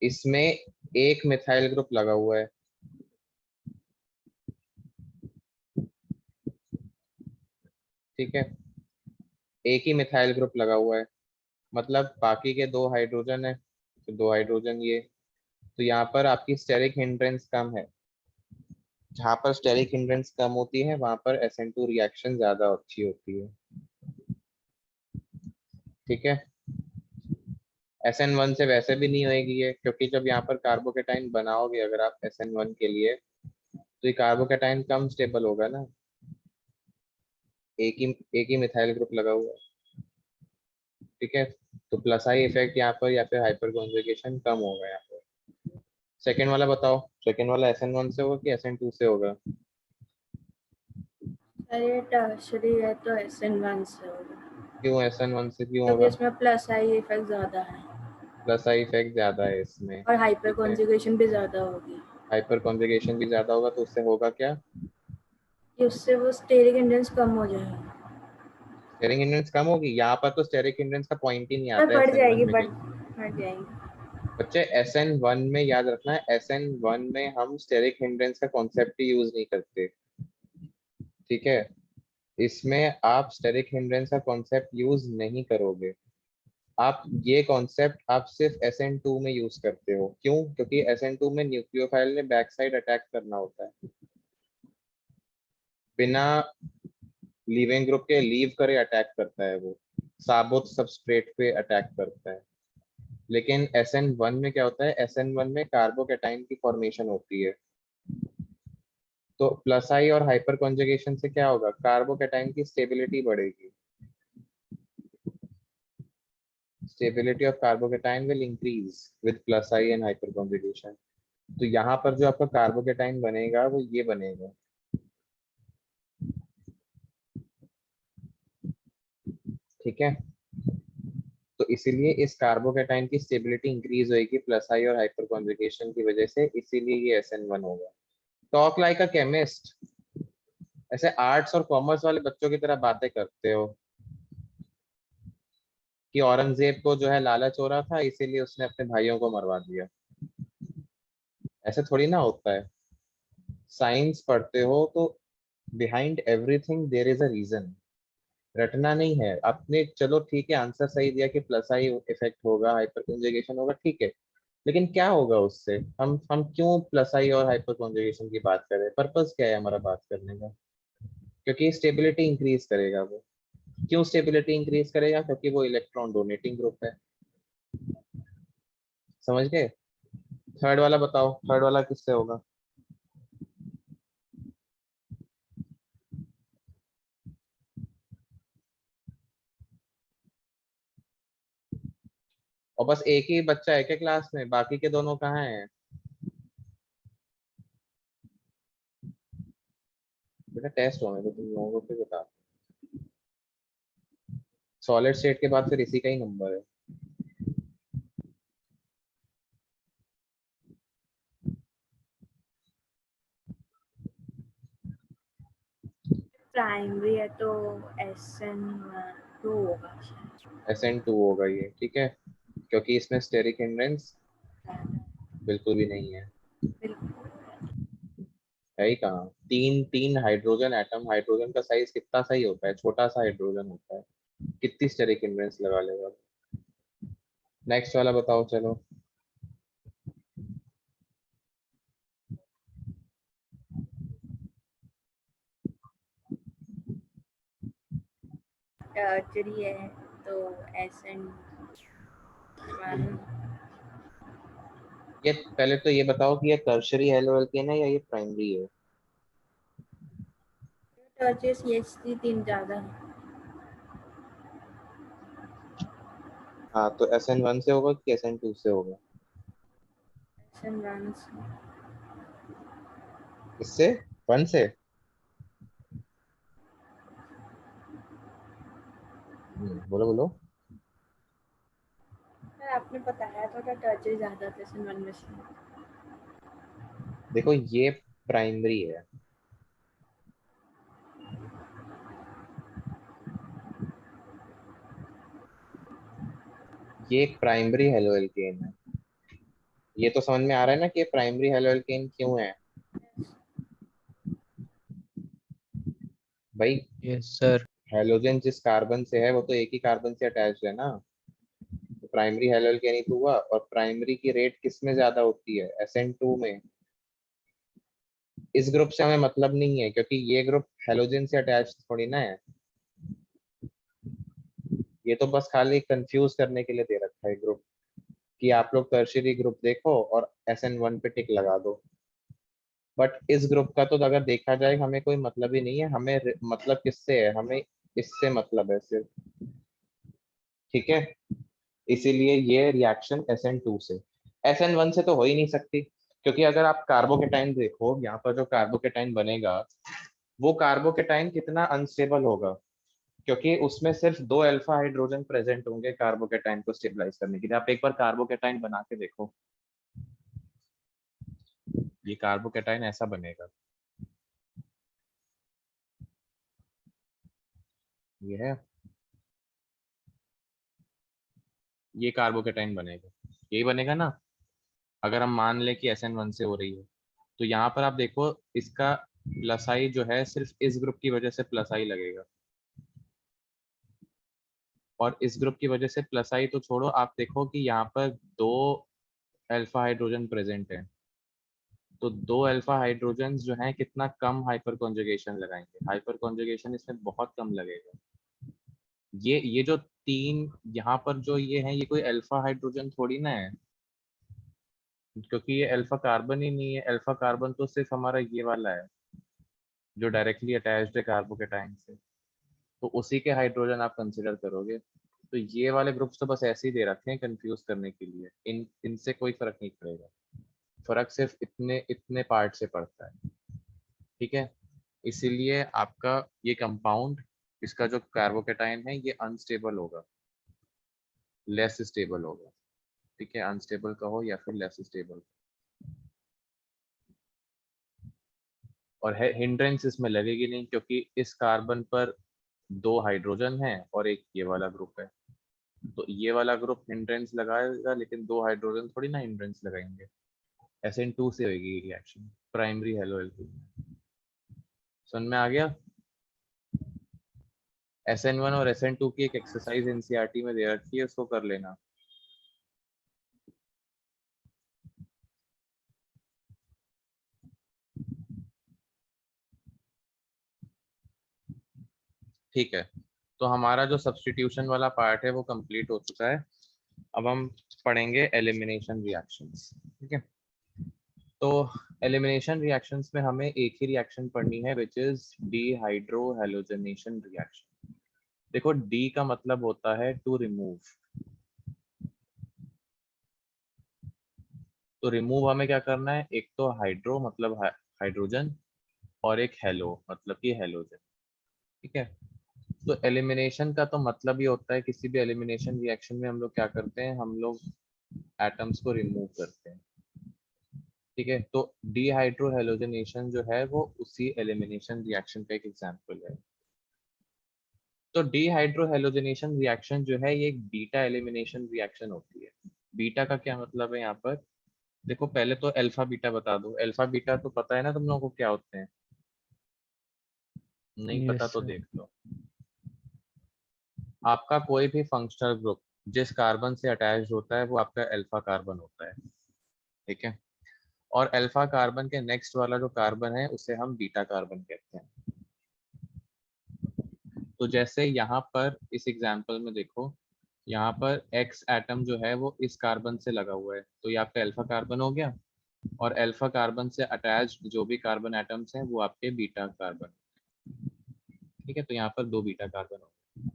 इसमें एक मिथाइल ग्रुप लगा हुआ है, ठीक है, एक ही मिथाइल ग्रुप लगा हुआ है, मतलब बाकी के 2 हाइड्रोजन है, तो 2 हाइड्रोजन ये, तो यहाँ पर आपकी स्टेरिक हिंड्रेंस कम है। जहाँ पर स्टेरिक हिंड्रेंस कम होती है वहां पर SN2 रिएक्शन ज्यादा अच्छी होती है, ठीक है। SN1 से वैसे भी नहीं होगी ये, क्योंकि जब यहाँ पर कार्बोकेटाइन बनाओगे अगर आप SN1 के लिए, तो ये कार्बोकेटाइन कम स्टेबल होगा ना, एक ही मिथाइल ग्रुप लगा हुआ है, ठीक है। तो प्लस आई इफेक्ट यहाँ पर या फिर हाइपर कॉन्जुगेशन कम होगा यहाँ पर। सेकेंड वाला बताओ, सेकेंड वाला SN1 से होगा कि SN2 से होगा? सर ये टर्शरी है तो SN1 से होगा, क्यों SN1 से क्यों क्योंकि होगा? इसमें प्लस आई इफेक्ट ज़्यादा है प्लस आई इफेक्ट ज्यादा है इसमें, और हाइपर ठीक है। कॉन्जुगेशन भी ज़्यादा होगी, हाइपर कॉन्जुगेशन भी ज्यादा होगा तो उससे होगा क्या? कि उससे वो स्टेरिक हिंड्रेंस कम हो जाएगा। स्टेरिक हिंड्रेंस कम होगी? यहाँ पर तो स्टेरिक हिंड्रेंस का पॉइंट ही नहीं पर आता है बढ़ SN1 जाएगी, में कहीं। बढ़ जाएगी। बच्चे SN1 में याद रखना है, SN1 में हम स्टेरिक हिंड्रेंस का कॉन्सेप्ट ही यूज नहीं करते, ठीक है। इसमें आप स्टेरिक हिंड्रेंस का कॉन्सेप्ट यूज नहीं करोगे, आप ये कॉन्सेप्ट आप सिर्फ SN2 में यूज करते हो। क्यों? क्योंकि SN2 में न्यूक्लियोफाइल ने बैक साइड अटैक करना होता है, बिना लीविंग ग्रुप के लीव करे अटैक करता है वो, साबुत सबस्ट्रेट पे अटैक करता है। लेकिन SN1 में क्या होता है, SN1 में कार्बोकेटाइन की फॉर्मेशन होती है, तो प्लस आई और हाइपर कॉन्जुगेशन से क्या होगा, कार्बोकेटाइन की स्टेबिलिटी बढ़ेगी, stability of carbocation will increase with plus I and hyper conjugation. तो यहाँ पर जो आपका कार्बोकेटाइन बनेगा वो ये बनेगा, ठीक है। तो इसीलिए इस कार्बोकेटाइन की स्टेबिलिटी इंक्रीज होगी प्लस आई और हाइपर कॉन्जुगेशन की वजह से, इसीलिए ये SN1 होगा। टॉक लाइक अ केमिस्ट, ऐसे आर्ट्स और कॉमर्स वाले बच्चों की तरह बातें करते हो कि औरंगजेब को जो है लालच हो रहा था इसीलिए उसने अपने भाइयों को मरवा दिया। ऐसे थोड़ी ना होता है। साइंस पढ़ते हो तो behind everything there is a reason, रटना नहीं है आपने। चलो ठीक है, आंसर सही दिया कि प्लस आई इफेक्ट होगा, हाइपर कंजुगेशन होगा, ठीक है, लेकिन क्या होगा उससे? हम क्यों प्लस आई और हाइपर कंजुगेशन की बात करें? पर्पस क्या है हमारा बात करने का? क्योंकि स्टेबिलिटी इंक्रीज करेगा वो। क्यों स्टेबिलिटी इंक्रीज करेगा? क्योंकि वो इलेक्ट्रॉन डोनेटिंग ग्रुप है। समझ गए? थर्ड वाला बताओ, थर्ड वाला किससे होगा? और बस एक ही बच्चा है क्या क्लास में, बाकी के दोनों कहाँ हैं? बेटा टेस्ट होने तो तुम लोगों को फिर बता। सॉलिड स्टेट के बाद फिर इसी का ही नंबर है। प्राइमरी है तो SN2 होगा शायद। SN2 होगा ये, ठीक है, क्योंकि इसमें स्टेरिक हिंड्रेंस बिल्कुल भी नहीं है। बिल्कुल। है ही कहाँ? तीन तीन हाइड्रोजन एटम, हाइड्रोजन का साइज कितना सही होता है, छोटा सा हाइड्रोजन होता है, कितनी स्टेरिक हिंड्रेंस लगा लेगा। नेक्स्ट वाला बताओ चलो। टर्शरी है तो SN1। ये पहले तो ये बताओ कि ये टर्शरी हेलो एल्केन है या ये प्राइमरी है? टर्शरी CH3 ज़्यादा है। हाँ, तो SN1 से होगा कि SN2 से होगा? SN1 से। इससे 1 से बोलो बोलो। आपने बताया था कि टर्चरी ज्यादा थे SN1 में से। देखो ये प्राइमरी है, ये एक प्राइमरी हेलो एल्केन है। ये तो समझ में आ रहा है ना कि ये प्राइमरी हेलो एल्केन क्यों है भाई। Yes sir. हेलोजन जिस कार्बन से है वो तो एक ही कार्बन से अटैच्ड है ना, तो प्राइमरी हेलो एल्केन ही तो हुआ। और प्राइमरी की रेट किस में ज्यादा होती है, SN2 में। इस ग्रुप से हमें मतलब नहीं है क्योंकि ये ग्रुप हेलोजन से अटैच थोड़ी ना है। ये तो बस खाली कंफ्यूज करने के लिए दे रखा है ग्रुप, कि आप लोग टर्शियरी ग्रुप देखो और SN1 पे टिक लगा दो। बट इस ग्रुप का तो अगर देखा जाए हमें कोई मतलब ही नहीं है, हमें मतलब किससे है, हमें इससे मतलब है सिर्फ। ठीक है, इसीलिए ये रिएक्शन SN2 से, SN1 से तो हो ही नहीं सकती। क्योंकि अगर आप कार्बोकेटाइन देखो, यहाँ पर जो कार्बोकेटाइन बनेगा वो कार्बोकेटाइन कितना अनस्टेबल होगा, क्योंकि उसमें सिर्फ 2 अल्फा हाइड्रोजन प्रेजेंट होंगे कार्बोकेटाइन को स्टेबलाइज करने के लिए। आप एक बार कार्बोकेटाइन बना के देखो, ये कार्बोकेटाइन ऐसा बनेगा, ये है, ये कार्बोकेटाइन बनेगा, यही बनेगा ना। अगर हम मान लें कि SN1 से हो रही है, तो यहाँ पर आप देखो इसका प्लस आई जो है सिर्फ इस ग्रुप की वजह से प्लस आई लगेगा, और इस ग्रुप की वजह से प्लस आई तो छोड़ो, आप देखो कि यहाँ पर 2 अल्फा हाइड्रोजन प्रेजेंट है, तो 2 अल्फा हाइड्रोजन जो हैं कितना कम हाइपर कॉन्जुगेशन लगाएंगे, हाइपर कॉन्जुगेशन इसमें बहुत कम लगेगा। ये जो 3 यहाँ पर जो ये है, ये कोई अल्फा हाइड्रोजन थोड़ी ना है, क्योंकि ये अल्फा कार्बन ही नहीं है। अल्फा कार्बन तो सिर्फ हमारा ये वाला है जो डायरेक्टली अटैच्ड है कार्बोकेटाइन से, तो उसी के हाइड्रोजन आप कंसिडर करोगे। तो ये वाले ग्रुप्स तो बस ऐसे ही दे रखे हैं कंफ्यूज करने के लिए, इनसे कोई फर्क नहीं पड़ेगा। फर्क सिर्फ इतने इतने पार्ट से पड़ता है। ठीक है, इसीलिए आपका ये कंपाउंड, इसका जो कार्बोकेटाइन है ये अनस्टेबल होगा, लेस स्टेबल होगा। ठीक है, अनस्टेबल कहो या फिर लेस स्टेबल। और हिंड्रेंस इसमें लगेगी नहीं, क्योंकि इस कार्बन पर 2 हाइड्रोजन हैं और एक ये वाला ग्रुप है, तो ये वाला ग्रुप हिंड्रेंस लगाएगा, लेकिन 2 हाइड्रोजन थोड़ी ना हिंड्रेंस लगाएंगे। SN2 से होगी रिएक्शन प्राइमरी हेलो एल्कीन। समझ में आ गया। SN1 और SN2 की एक एक्सरसाइज NCERT में दे रखी है, उसको कर लेना। ठीक है, तो हमारा जो सब्स्टिट्यूशन वाला पार्ट है वो कंप्लीट हो चुका है। अब हम पढ़ेंगे एलिमिनेशन रिएक्शंस। ठीक है, तो एलिमिनेशन रिएक्शंस में हमें एक ही रिएक्शन पढ़नी है, विच इज डिहाइड्रोहेलोजनेशन रिएक्शन। देखो डी का मतलब होता है टू रिमूव, तो रिमूव हमें क्या करना है, एक तो हाइड्रो मतलब हाइड्रोजन, और एक हेलो मतलब कि हेलोजन। ठीक है, तो एलिमिनेशन का तो मतलब ये होता है, किसी भी एलिमिनेशन रिएक्शन में हम लोग क्या करते हैं, हम लोग एटम्स को रिमूव करते हैं। ठीक है, तो डिहाइड्रोहेलोजनेशन जो है वो उसी एलिमिनेशन रिएक्शन का एक एग्जांपल है। तो डिहाइड्रोहेलोजनेशन रिएक्शन जो है ये एक बीटा एलिमिनेशन रिएक्शन होती है। बीटा का क्या मतलब है यहाँ पर, देखो पहले तो अल्फा बीटा बता दो। अल्फा बीटा तो पता है ना तुम लोगों को क्या होते हैं, नहीं यस पता तो सर। देख लो। आपका कोई भी फंक्शनल ग्रुप जिस कार्बन से अटैच्ड होता है वो आपका अल्फा कार्बन होता है। ठीक है, और अल्फा कार्बन के नेक्स्ट वाला जो कार्बन है उसे हम बीटा कार्बन कहते हैं। तो जैसे यहाँ पर इस एग्जांपल में देखो, यहाँ पर एक्स एटम जो है वो इस कार्बन से लगा हुआ है, तो ये आपका अल्फा कार्बन हो गया, और अल्फा कार्बन से अटैच्ड जो भी कार्बन एटम्स हैं वो आपके बीटा कार्बन। ठीक है, तो यहाँ पर 2 बीटा कार्बन हो गए।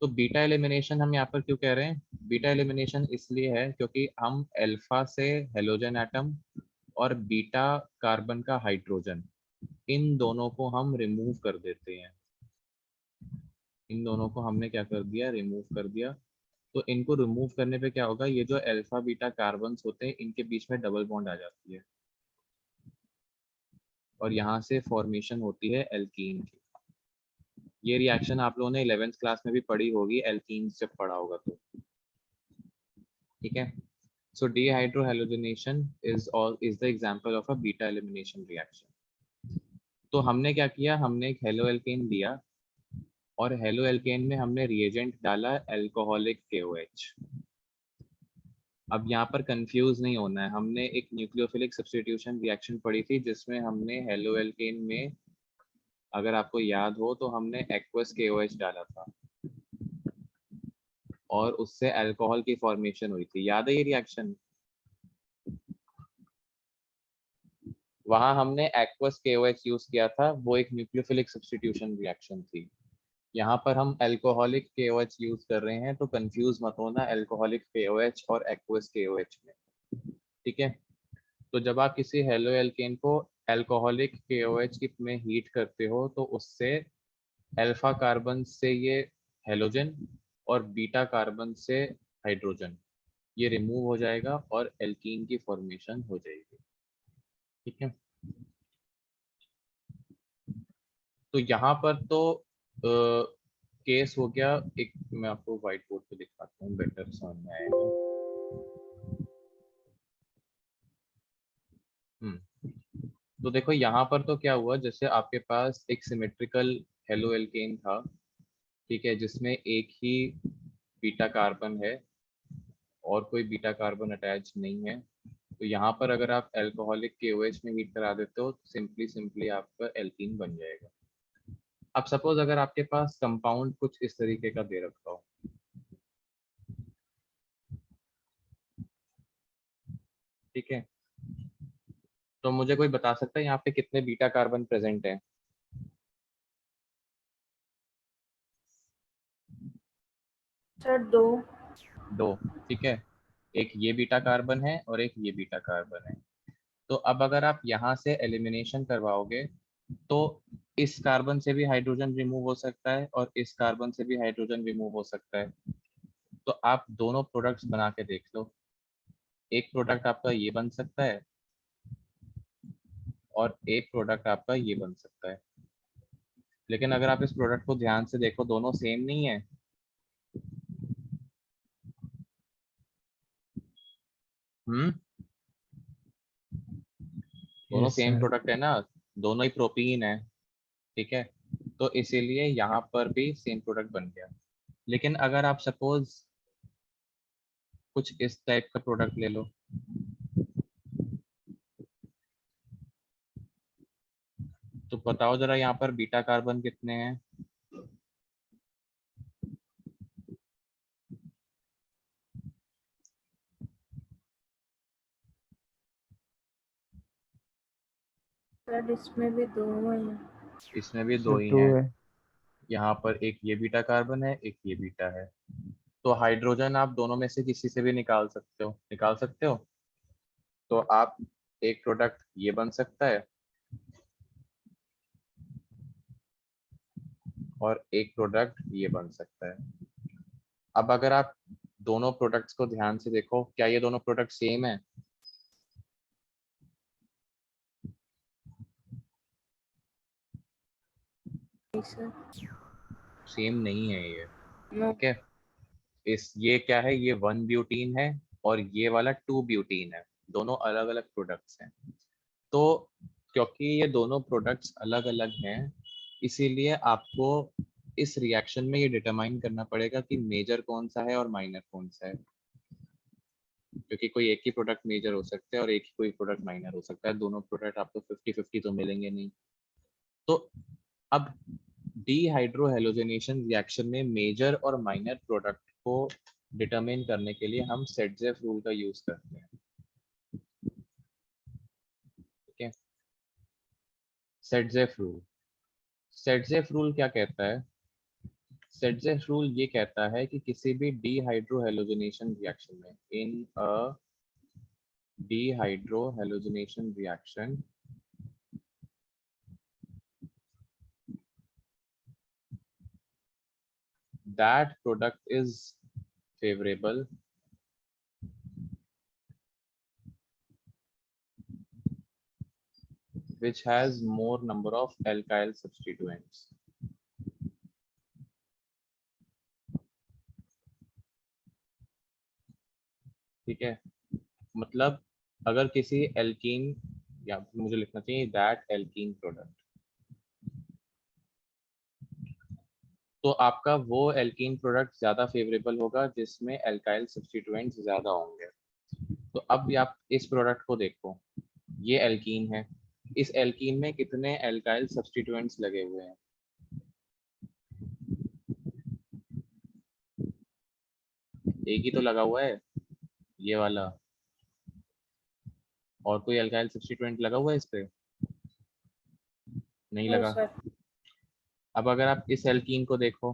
तो बीटा एलिमिनेशन हम यहाँ पर क्यों कह रहे हैं? बीटा एलिमिनेशन इसलिए है क्योंकि हम अल्फा से हेलोजन एटम और बीटा कार्बन का हाइड्रोजन, इन दोनों को हम रिमूव कर देते हैं। इन दोनों को हमने क्या कर दिया? रिमूव कर दिया। तो इनको रिमूव करने पे क्या होगा? ये जो अल्फा बीटा कार्बन होते हैं इनके बीच में डबल बॉन्ड आ जाती है और यहाँ से फॉर्मेशन होती है एल्कीन की। ये रिएक्शन आप लोगों ने 11th क्लास में भी पढ़ी होगी, एल्कीन जब पढ़ा होगा तो। ठीक है, so dehydrohalogenation is the example of a beta elimination reaction. तो हमने क्या किया? हमने एक हेलो एल्केन लिया और हेलो एल्केन में हमने रिएजेंट डाला अल्कोहलिक KOH। अब यहाँ पर कंफ्यूज नहीं होना है, हमने एक न्यूक्लियोफिलिक सब्स्टिट्यूशन रिएक्शन पढ़ी थी जिसमें हमने हेलो एल्केन में, अगर आपको याद हो तो हमने एक्वस KOH डाला था और उससे अल्कोहल की फॉर्मेशन हुई थी। याद है ये रिएक्शन? वहां हमने एक्वस KOH यूज किया था, वो एक न्यूक्लियोफिलिक सब्स्टिट्यूशन रिएक्शन थी। यहाँ पर हम अल्कोहलिक KOH यूज कर रहे हैं, तो कंफ्यूज मत होना अल्कोहलिक KOH और एक्वस KOH में। ठीक है, तो जब आप किसी हेलो एल्केन को अल्कोहलिक KOH में हीट करते हो तो उससे अल्फा कार्बन से ये हेलोजन और बीटा कार्बन से हाइड्रोजन ये रिमूव हो जाएगा और एल्कीन की फॉर्मेशन हो जाएगी। ठीक है, तो यहाँ पर तो केस हो गया एक। मैं आपको व्हाइट बोर्ड पे दिखाता हूँ, बेटर समझ में आएगा। तो देखो यहाँ पर तो क्या हुआ, जैसे आपके पास एक सिमेट्रिकल हेलो एल्केन था, ठीक है, जिसमें एक ही बीटा कार्बन है और कोई बीटा कार्बन अटैच नहीं है। तो यहाँ पर अगर आप अल्कोहलिक KOH में हीट करा देते हो तो सिंपली आपका एल्कीन बन जाएगा। अब सपोज अगर आपके पास कंपाउंड कुछ इस तरीके का दे रखा हो, ठीक है, तो मुझे कोई बता सकता है यहाँ पे कितने बीटा कार्बन प्रेजेंट हैं? सर दो। दो, ठीक है, एक ये बीटा कार्बन है और एक ये बीटा कार्बन है। तो अब अगर आप यहाँ से एलिमिनेशन करवाओगे तो इस कार्बन से भी हाइड्रोजन रिमूव हो सकता है और इस कार्बन से भी हाइड्रोजन रिमूव हो सकता है। तो आप दोनों प्रोडक्ट्स बना के देख लो, एक प्रोडक्ट आपका ये बन सकता है और एक प्रोडक्ट आपका ये बन सकता है। लेकिन अगर आप इस प्रोडक्ट को ध्यान से देखो, दोनों सेम नहीं है। हम्म, दोनों यस सेम सर। प्रोडक्ट है ना, दोनों ही प्रोपीन है। ठीक है, तो इसीलिए यहाँ पर भी सेम प्रोडक्ट बन गया। लेकिन अगर आप सपोज कुछ इस टाइप का प्रोडक्ट ले लो, तो बताओ जरा यहाँ पर बीटा कार्बन कितने हैं? सर इसमें भी दो हैं। इसमें भी दो सर ही टू हैं। है। यहाँ पर एक ये बीटा कार्बन है, एक ये बीटा है। तो हाइड्रोजन आप दोनों में से किसी से भी निकाल सकते हो, निकाल सकते हो। तो आप एक प्रोडक्ट ये बन सकता है और एक प्रोडक्ट ये बन सकता है। अब अगर आप दोनों प्रोडक्ट्स को ध्यान से देखो, क्या ये दोनों प्रोडक्ट सेम है? नहीं सर। सेम नहीं है ये। नो। ठीक है, इस ये क्या है, ये 1 ब्यूटीन है और ये वाला 2 ब्यूटीन है, दोनों अलग अलग प्रोडक्ट्स हैं। तो क्योंकि ये दोनों प्रोडक्ट्स अलग अलग हैं, इसीलिए आपको इस रिएक्शन में ये डिटरमाइन करना पड़ेगा कि मेजर कौन सा है और माइनर कौन सा है। क्योंकि कोई एक ही प्रोडक्ट मेजर हो सकता है और एक ही कोई प्रोडक्ट माइनर हो सकता है, दोनों प्रोडक्ट आपको 50-50 तो मिलेंगे नहीं। तो अब डीहाइड्रोहेलोजनेशन रिएक्शन में मेजर और माइनर प्रोडक्ट को डिटरमाइन करने के लिए हम सेटजेफ रूल का यूज करते हैं। ठीक है, सेटजेफ रूल। सेटजेफ रूल क्या कहता है? सेडजेफ रूल ये कहता है कि किसी भी डीहाइड्रोहेलोजिनेशन रिएक्शन में, in a dehydrohalogenation reaction, that product is favorable which has more number of alkyl substituents. ठीक है, मतलब अगर किसी एल्कीन, या मुझे लिखना चाहिए दैट एल्कीन प्रोडक्ट, तो आपका वो एल्कीन प्रोडक्ट ज्यादा फेवरेबल होगा जिसमें एल्काइल सब्स्टिट्यूएंट्स ज्यादा होंगे। तो अब आप इस प्रोडक्ट को देखो, ये एल्कीन है, इस एल्कीन में कितने एल्काइल सब्स्टिट्यूएंट्स लगे हुए हैं? एक ही तो लगा हुआ है, ये वाला। और कोई एल्काइल सब्स्टिट्यूएंट लगा हुआ है इस पे? नहीं नो लगा। सर। अब अगर आप इस एल्कीन को देखो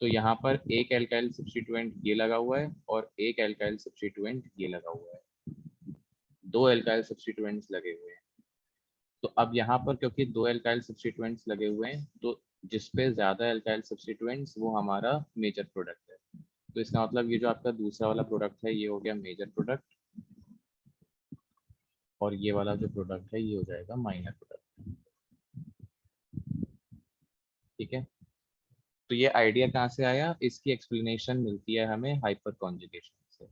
तो यहाँ पर एक एल्काइल सब्स्टिट्यूएंट ये लगा हुआ है और एक एल्काइल सब्स्टिट्यूएंट ये लगा हुआ है, दो एल्काइल सब्स्टिट्यूएंट्स लगे हुए हैं। तो अब यहाँ पर क्योंकि दो एल्काइल सब्स्टिट्यूएंट्स लगे हुए हैं, तो जिसपे ज्यादा एल्काइल सब्स्टिट्यूएंट्स वो हमारा मेजर प्रोडक्ट है। तो इसका मतलब ये जो आपका दूसरा वाला प्रोडक्ट है ये हो गया मेजर प्रोडक्ट, और ये वाला जो प्रोडक्ट है ये हो जाएगा माइनर प्रोडक्ट। ठीक है, तो ये आइडिया कहाँ से आया? इसकी एक्सप्लेनेशन मिलती है हमें हाइपर कॉन्जुगेशन से।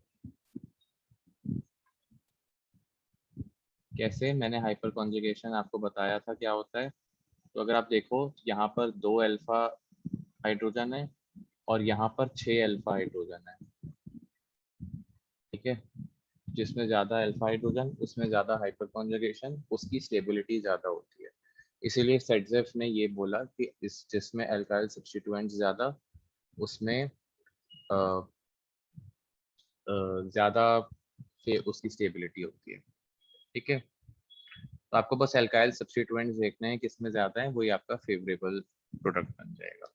कैसे? मैंने हाइपर कॉन्जुगेशन आपको बताया था क्या होता है। तो अगर आप देखो यहाँ पर 2 अल्फा हाइड्रोजन है और यहाँ पर 6 अल्फा हाइड्रोजन है। ठीक है, जिसमें ज्यादा अल्फा हाइड्रोजन उसमें ज्यादा हाइपर कॉन्जुगेशन, उसकी स्टेबिलिटी ज्यादा होती है। इसीलिए सेडजेफ ने ये बोला कि इस जिसमें अल्काइल सब्स्टिट्यूएंट ज्यादा उसमें ज्यादा उसकी स्टेबिलिटी होती है। ठीक है, तो आपको बस अल्काइल सब्स्टिट्यूएंट्स देखने हैं किसमें ज्यादा है, वही आपका फेवरेबल प्रोडक्ट बन जाएगा।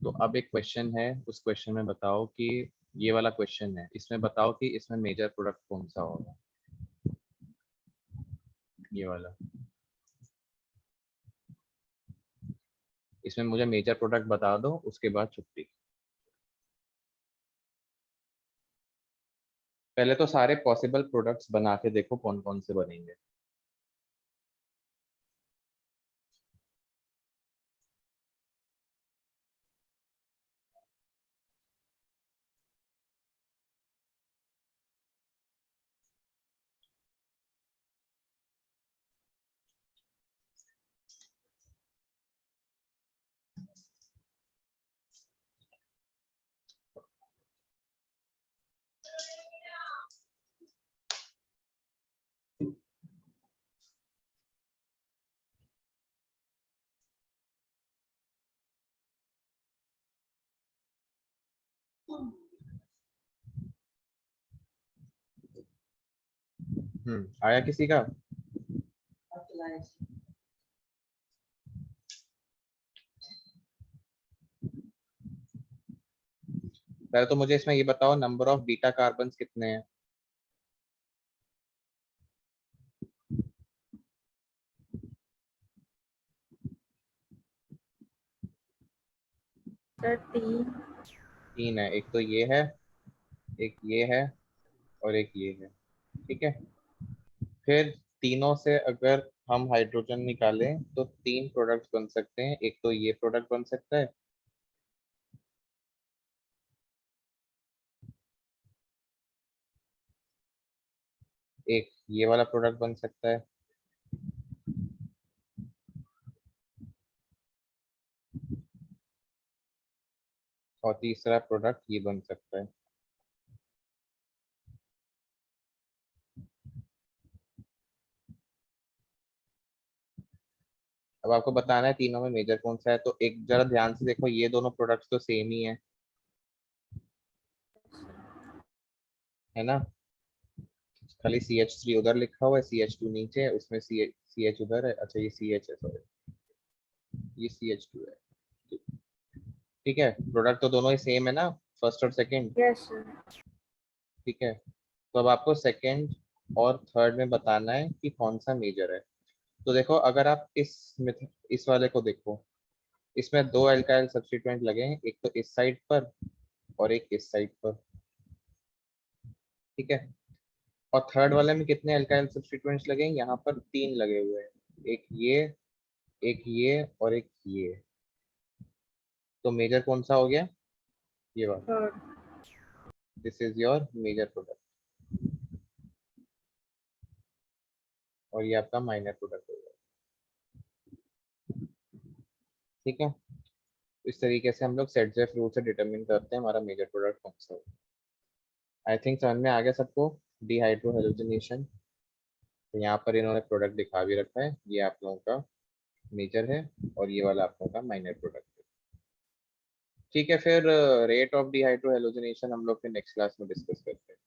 तो अब एक क्वेश्चन है, उस क्वेश्चन में बताओ कि ये वाला क्वेश्चन है, इसमें बताओ कि इसमें मेजर प्रोडक्ट कौन सा होगा। ये वाला, इसमें मुझे मेजर प्रोडक्ट बता दो, उसके बाद छुट्टी। पहले तो सारे पॉसिबल प्रोडक्ट्स बना के देखो कौन कौन से बनेंगे। आया किसी का? पहले तो मुझे इसमें ये बताओ नंबर ऑफ बीटा कार्बन कितने हैं? सर 3। 3 है, एक तो ये है, एक ये है, और एक ये है। ठीक है, फिर तीनों से अगर हम हाइड्रोजन निकालें तो 3 प्रोडक्ट्स बन सकते हैं। एक तो ये प्रोडक्ट बन सकता है, एक ये वाला प्रोडक्ट बन सकता है, और तीसरा प्रोडक्ट ये बन सकता है। अब आपको बताना है तीनों में मेजर कौन सा है। तो एक जरा ध्यान से देखो, ये दोनों प्रोडक्ट्स तो सेम ही है ना? खाली CH3 उधर लिखा हुआ है, CH2 नीचे है, उसमें CH उधर है। अच्छा ये CH है, सॉरी ये CH2 है। तो ठीक है, प्रोडक्ट तो दोनों ही सेम है ना, फर्स्ट और सेकंड। Yes sir. ठीक है, तो अब आपको सेकंड और थर्ड में बताना है कि कौन सा मेजर है। तो देखो, अगर आप इस वाले को देखो, इसमें दो अल्काइल सब्स्टिट्यूएंट लगे हैं, एक तो इस साइड पर और एक इस साइड पर। ठीक है, और थर्ड वाले में कितने अल्काइल सब्स्टिट्यूएंट्स लगे हैं? यहाँ पर 3 लगे हुए हैं, एक ये और एक ये। तो मेजर कौन सा हो गया? ये वाला। Third. This is your major product, और ये आपका माइनर प्रोडक्ट होगा। ठीक है, इस तरीके से हम लोग सेट जेफ रूल से डिटरमिन करते हैं हमारा मेजर प्रोडक्ट कौन सा होगा। आई थिंक समझ में आ गया सबको, डिहाइड्रोहेलोजिनेशन। तो यहाँ पर इन्होंने प्रोडक्ट दिखा भी रखा है, ये आप लोगों का मेजर है और ये वाला आप लोगों का माइनर प्रोडक्ट है। ठीक है, फिर रेट ऑफ डिहाइड्रोहेलोजिनेशन हम लोग फिर नेक्स्ट क्लास में डिस्कस करते हैं।